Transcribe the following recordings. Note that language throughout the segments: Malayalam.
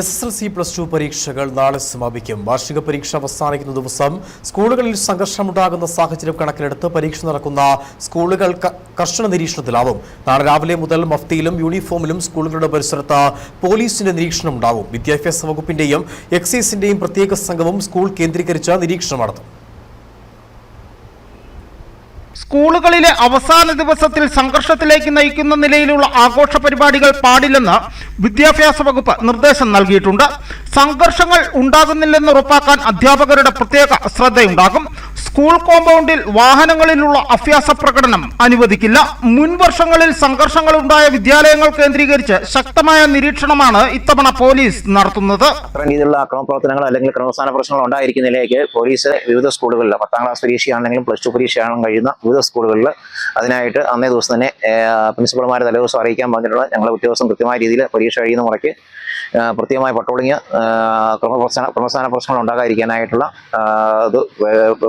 SSLC +2 പരീക്ഷകൾ നാളെ സമാപിക്കും. വാർഷിക പരീക്ഷ അവസാനിക്കുന്ന ദിവസം സ്കൂളുകളിൽ സംഘർഷമുണ്ടാകുന്ന സാഹചര്യം കണക്കിലെടുത്ത് പരീക്ഷ നടക്കുന്ന സ്കൂളുകൾ കർശന നിരീക്ഷണത്തിലാവും. നാളെ രാവിലെ മുതൽ മഫ്തിയിലും യൂണിഫോമിലും സ്കൂളുകളുടെ പരിസരത്ത് പോലീസിന്റെ നിരീക്ഷണം ഉണ്ടാവും. വിദ്യാഭ്യാസ വകുപ്പിന്റെയും എക്സൈസിന്റെയും പ്രത്യേക സംഘവും സ്കൂൾ കേന്ദ്രീകരിച്ച് നിരീക്ഷണം നടത്തും. സ്കൂളുകളിലെ അവസാന ദിവസത്തിൽ സംഘർഷത്തിലേക്ക് നയിക്കുന്ന നിലയിലുള്ള ആഘോഷ പരിപാടികൾ പാടില്ലെന്ന് വിദ്യാഭ്യാസ വകുപ്പ് നിർദ്ദേശം നൽകിയിട്ടുണ്ട്. സംഘർഷങ്ങൾ ഉണ്ടാകുന്നില്ലെന്ന് ഉറപ്പാക്കാൻ അധ്യാപകരുടെ പ്രത്യേക ശ്രദ്ധയുണ്ടാകും. സ്കൂൾ കോമ്പൗണ്ടിൽ വാഹനങ്ങളിലുള്ള അഭ്യാസ പ്രകടനം അനുവദിക്കില്ല. മുൻ വർഷങ്ങളിൽ സംഘർഷങ്ങൾ ഉണ്ടായ വിദ്യാലയങ്ങൾ കേന്ദ്രീകരിച്ച് ശക്തമായ നിരീക്ഷണമാണ് ഇത്തവണ പോലീസ് നടത്തുന്നത്. അത്തരം രീതിയിലുള്ള അക്രമ പ്രവർത്തനങ്ങൾ അല്ലെങ്കിൽ ക്രമസ്ഥാന പ്രശ്നങ്ങൾ ഉണ്ടായിരിക്കുന്നതിലേക്ക് പോലീസ് വിവിധ സ്കൂളുകളിൽ 10ാം ക്ലാസ് പരീക്ഷയാണെങ്കിലും +2 പരീക്ഷയാണെങ്കിലും കഴിയുന്ന വിവിധ സ്കൂളുകളിൽ അതിനായിട്ട് അന്നേ ദിവസം തന്നെ പ്രിൻസിപ്പൽമാരെ തലേദിവസം അറിയിക്കാൻ പറഞ്ഞിട്ടുള്ള ഞങ്ങളുടെ ഉദ്യോഗസ്ഥൻ കൃത്യമായ രീതിയിൽ പരീക്ഷ കഴിയുന്ന മുറയ്ക്ക് പ്രത്യേകമായ പട്രോളിങ് ക്രമസ്ഥാന പ്രശ്നങ്ങൾ ഉണ്ടാകാതിരിക്കാനായിട്ടുള്ള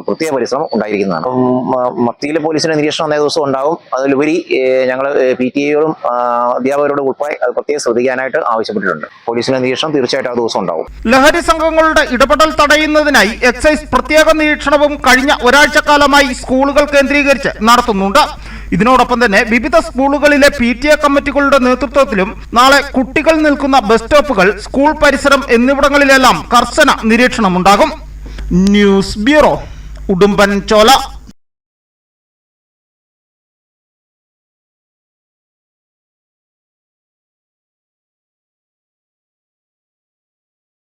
പ്രത്യേക പരിശ്രമം ഉണ്ടായിരിക്കുന്നതാണ്. മഫ്തിയിലെ പോലീസിന്റെ നിരീക്ഷണം അന്നേ ദിവസം ഉണ്ടാകും. അതിലുപരി ഞങ്ങൾ PTA-യോടും അധ്യാപകരോടും ഉൾപ്പെടെ അത് പ്രത്യേകം ശ്രദ്ധിക്കാനായിട്ട് ആവശ്യപ്പെട്ടിട്ടുണ്ട്. പോലീസിന്റെ നിരീക്ഷണം തീർച്ചയായിട്ടും ആ ദിവസം ഉണ്ടാവും. ലഹരി സംഘങ്ങളുടെ ഇടപെടൽ തടയുന്നതിനായി എക്സൈസ് പ്രത്യേക നിരീക്ഷണവും കഴിഞ്ഞ ഒരാഴ്ചക്കാലമായി സ്കൂളുകൾ കേന്ദ്രീകരിച്ച് നടത്തുന്നുണ്ട്. ഇതിനോടൊപ്പം തന്നെ വിവിധ സ്കൂളുകളിലെ PTA കമ്മിറ്റികളുടെ നേതൃത്വത്തിലും നാളെ കുട്ടികൾ നിൽക്കുന്ന ബസ് സ്റ്റോപ്പുകൾ, സ്കൂൾ പരിസരം എന്നിവിടങ്ങളിലെല്ലാം കർശന നിരീക്ഷണമുണ്ടാകും. News bureau, Udumbanchola.